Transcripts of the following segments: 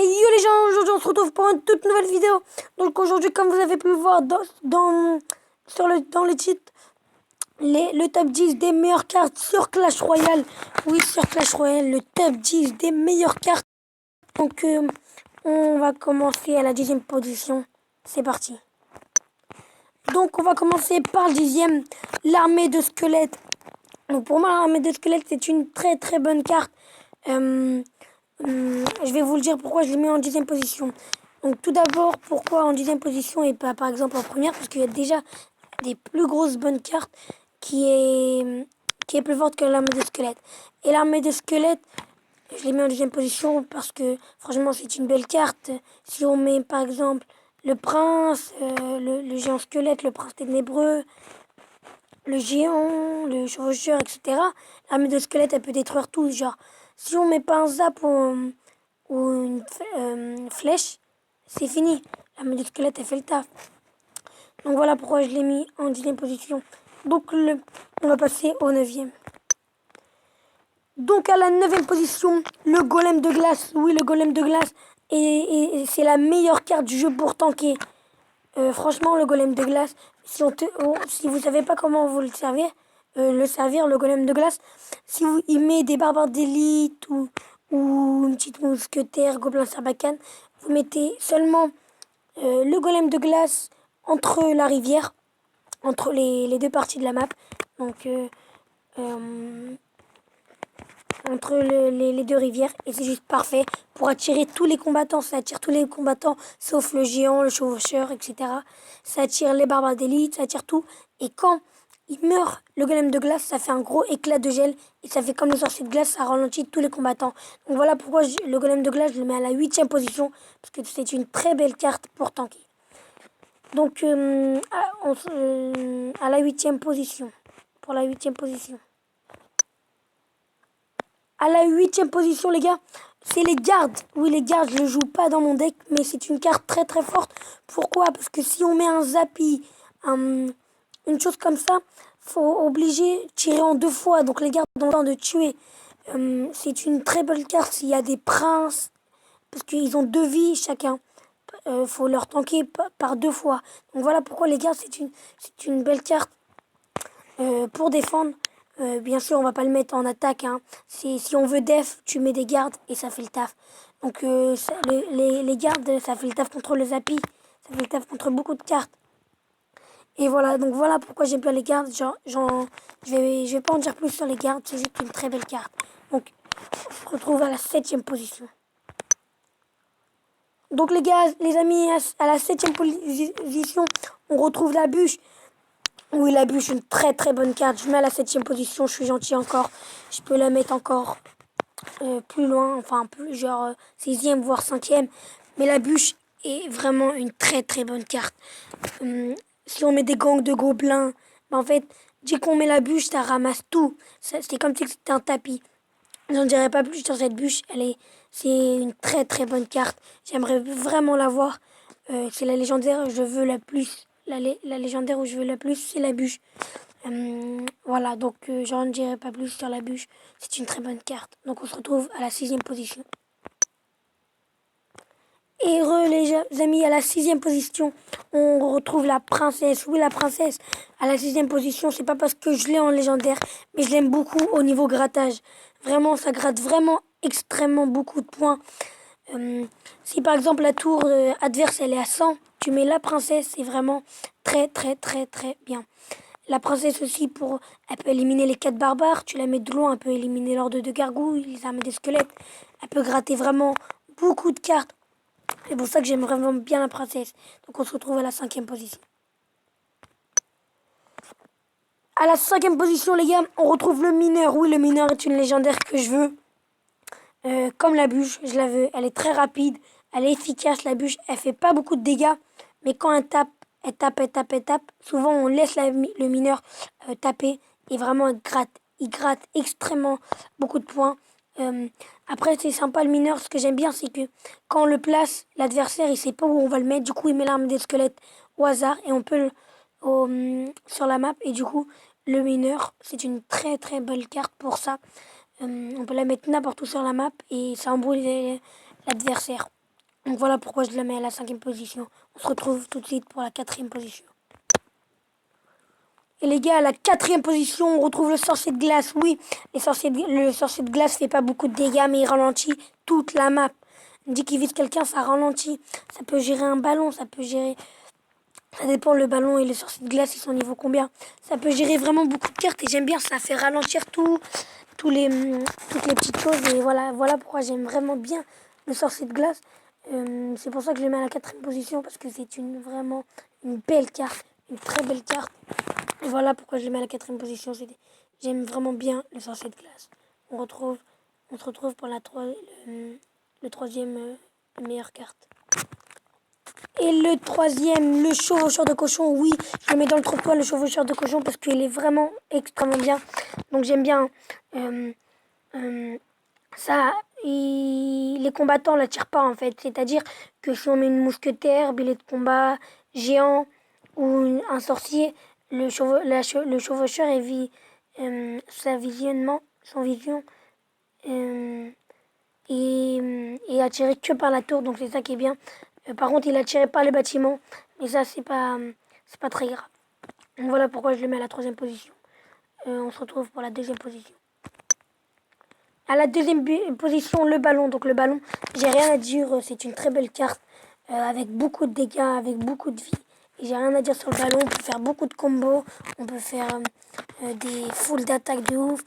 Yo les gens, aujourd'hui on se retrouve pour une toute nouvelle vidéo. Donc aujourd'hui, comme vous avez pu le voir dans le titre, le top 10 des meilleures cartes sur Clash Royale. Oui, sur Clash Royale, le top 10 des meilleures cartes. Donc on va commencer à la 10e position. C'est parti. Donc on va commencer par le 10e, l'armée de squelettes. Donc pour moi, l'armée de squelettes, c'est une très très bonne carte. Je vais vous le dire pourquoi je l'ai mis en 10e position. Donc tout d'abord, pourquoi en 10e position et pas par exemple en première, parce qu'il y a déjà des plus grosses bonnes cartes qui est plus forte que l'armée de squelettes. Et l'armée de squelettes, je l'ai mis en 10e position parce que franchement c'est une belle carte. Si on met par exemple le prince, le géant squelette, le prince ténébreux, le géant, le chevaucheur, etc. L'armée de squelette, elle peut détruire tout. Genre, si on met pas un zap ou une flèche, c'est fini. L'armée de squelette, elle fait le taf. Donc voilà pourquoi je l'ai mis en 10e position. Donc on va passer au 9e. Donc à la 9e position, le golem de glace. Oui, le golem de glace. Et c'est la meilleure carte du jeu pour tanker. Franchement, le golem de glace, si vous savez pas comment vous le servir, le golem de glace, si vous y met des barbares d'élite ou une petite mousquetaire, gobelin sarbacane, vous mettez seulement le golem de glace entre la rivière, entre les deux parties de la map. Donc, entre les deux rivières, et c'est juste parfait pour attirer tous les combattants. Ça attire tous les combattants sauf le géant, le chevaucheur, etc. Ça attire les barbares d'élite, ça attire tout. Et quand il meurt, le golem de glace, ça fait un gros éclat de gel et ça fait comme le sorcier de glace, ça ralentit tous les combattants. Donc voilà pourquoi le golem de glace, je le mets à la 8e position, parce que c'est une très belle carte pour tanker. Donc à la 8e position, pour la 8e position. À la 8e position, les gars, c'est les gardes. Oui, les gardes, je ne le joue pas dans mon deck, mais c'est une carte très très forte. Pourquoi? Parce que si on met un zappy, une chose comme ça, faut obliger tirer en 2 fois. Donc les gardes ont le temps de tuer. C'est une très belle carte s'il y a des princes, parce qu'ils ont 2 vies chacun. Faut leur tanker par 2 fois. Donc voilà pourquoi les gardes, c'est une belle carte pour défendre. Bien sûr, on va pas le mettre en attaque. Hein. Si on veut def, tu mets des gardes et ça fait le taf. Donc les gardes, ça fait le taf contre le zappy. Ça fait le taf contre beaucoup de cartes. Et voilà, donc voilà pourquoi j'aime bien les gardes. Je vais pas en dire plus sur les gardes, c'est juste une très belle carte. Donc on se retrouve à la 7e position. Donc les gars, les amis, à la 7e position, on retrouve la bûche. Oui, la bûche, une très très bonne carte. Je mets à la 7e position, je suis gentil encore. Je peux la mettre encore plus loin, enfin plus genre 6e voire 5e. Mais la bûche est vraiment une très très bonne carte. Si on met des gangs de gobelins, bah, en fait, dès qu'on met la bûche, ça ramasse tout. C'est comme si c'était un tapis. J'en dirais pas plus sur cette bûche. C'est une très très bonne carte. J'aimerais vraiment la voir. C'est la légendaire, je veux la plus. La légendaire où je veux la plus, c'est la bûche. Voilà, donc j'en dirai pas plus sur la bûche. C'est une très bonne carte. Donc on se retrouve à la 6e position. Et les amis, à la 6e position, on retrouve la princesse. Oui, la princesse, à la 6e position, c'est pas parce que je l'ai en légendaire, mais je l'aime beaucoup au niveau grattage. Vraiment, ça gratte vraiment extrêmement beaucoup de points. Si par exemple la tour adverse elle est à 100, tu mets la princesse, c'est vraiment très très très très bien. La princesse aussi, elle peut éliminer les 4 barbares, tu la mets de loin, elle peut éliminer l'ordre de gargouilles, les armées des squelettes, elle peut gratter vraiment beaucoup de cartes. C'est pour ça que j'aime vraiment bien la princesse. Donc on se retrouve à la 5e position. À la 5e position, les gars, on retrouve le mineur. Oui, le mineur est une légendaire que je veux. Comme la bûche, je la veux. Elle est très rapide, elle est efficace, la bûche. Elle fait pas beaucoup de dégâts, mais quand elle tape, elle tape, elle tape, elle tape. Souvent, on laisse le mineur taper et vraiment, il gratte extrêmement beaucoup de points. Après, c'est sympa le mineur. Ce que j'aime bien, c'est que quand on le place, l'adversaire, il sait pas où on va le mettre. Du coup, il met l'arme des squelettes au hasard et on peut sur la map. Et du coup, le mineur, c'est une très très belle carte pour ça. On peut la mettre n'importe où sur la map et ça embrouille l'adversaire. Donc voilà pourquoi je la mets à la 5e position. On se retrouve tout de suite pour la 4e position. Et les gars, à la 4e position, on retrouve le sorcier de glace. Oui, le sorcier de glace fait pas beaucoup de dégâts, mais il ralentit toute la map. On dit qu'il vise quelqu'un, ça ralentit. Ça peut gérer un ballon, ça peut gérer... Ça dépend, le ballon et le sorcier de glace, ils sont niveau combien. Ça peut gérer vraiment beaucoup de cartes et j'aime bien, ça fait ralentir toutes les petites choses. Et voilà pourquoi j'aime vraiment bien le sorcier de glace. C'est pour ça que je le mets à la 4e position, parce que c'est vraiment une belle carte, une très belle carte. Et voilà pourquoi je le mets à la 4e position. J'aime vraiment bien le sorcier de glace. On se retrouve pour le 3e meilleure carte. Et le 3e, le chevaucheur de cochon. Oui, je le mets dans le top 3, le chevaucheur de cochon, parce qu'il est vraiment extrêmement bien. Donc j'aime bien ça. Les combattants ne la tirent pas en fait. C'est-à-dire que si on met une mousquetaire, billet de combat, géant ou un sorcier, le chevaucheur son vision est attiré que par la tour, donc c'est ça qui est bien. Par contre, il est attiré par les bâtiments, mais ça c'est pas très grave. Donc voilà pourquoi je le mets à la 3e position. On se retrouve pour la 2e position. À la 2e position, le ballon. Donc le ballon, j'ai rien à dire, c'est une très belle carte avec beaucoup de dégâts, avec beaucoup de vie. Et j'ai rien à dire sur le ballon, on peut faire beaucoup de combos, on peut faire des foules d'attaques de ouf,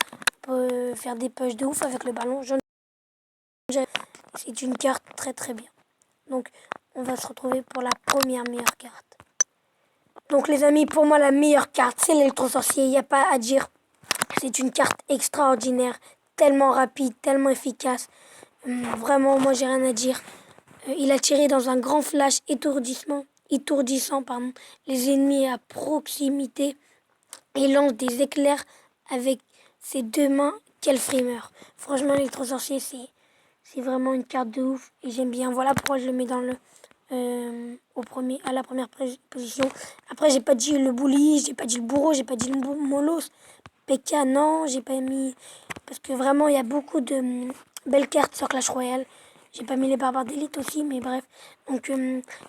on peut faire des pushs de ouf avec le ballon. C'est une carte très très bien. Donc on va se retrouver pour la première meilleure carte. Donc les amis, pour moi la meilleure carte, c'est l'électro-sorcier, il n'y a pas à dire. C'est une carte extraordinaire, tellement rapide, tellement efficace. Vraiment, moi j'ai rien à dire. Il a tiré dans un grand flash étourdissant les ennemis à proximité et lance des éclairs avec ses 2 mains. Quel frimeur. Franchement, l'électro-sorcier, c'est vraiment une carte de ouf et j'aime bien. Voilà pourquoi je le mets à la première position. Après, j'ai pas dit le bully, j'ai pas dit le bourreau, j'ai pas dit le molos. PK, non, j'ai pas mis... Parce que vraiment, il y a beaucoup de belles cartes sur Clash Royale. J'ai pas mis les barbares d'élite aussi, mais bref. Donc,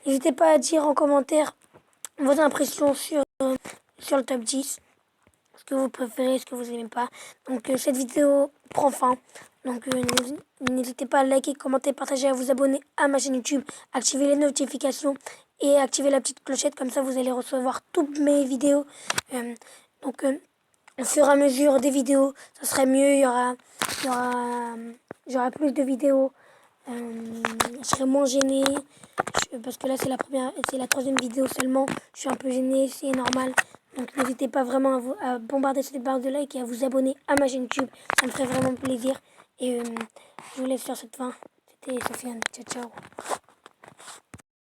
n'hésitez pas à dire en commentaire vos impressions sur le top 10. Ce que vous préférez, ce que vous aimez pas. Donc, cette vidéo prend fin. Donc, n'hésitez pas à liker, commenter, partager, à vous abonner à ma chaîne YouTube, activer les notifications et activer la petite clochette. Comme ça, vous allez recevoir toutes mes vidéos. Donc, au fur et à mesure des vidéos, ça serait mieux. J'aurai plus de vidéos. Je serai moins gênée. Parce que là, c'est la 3e vidéo seulement. Je suis un peu gênée, c'est normal. Donc, n'hésitez pas vraiment à bombarder cette barre de like et à vous abonner à ma chaîne YouTube. Ça me ferait vraiment plaisir. Et je vous laisse sur cette fin. C'était Sofiane. Ciao, ciao.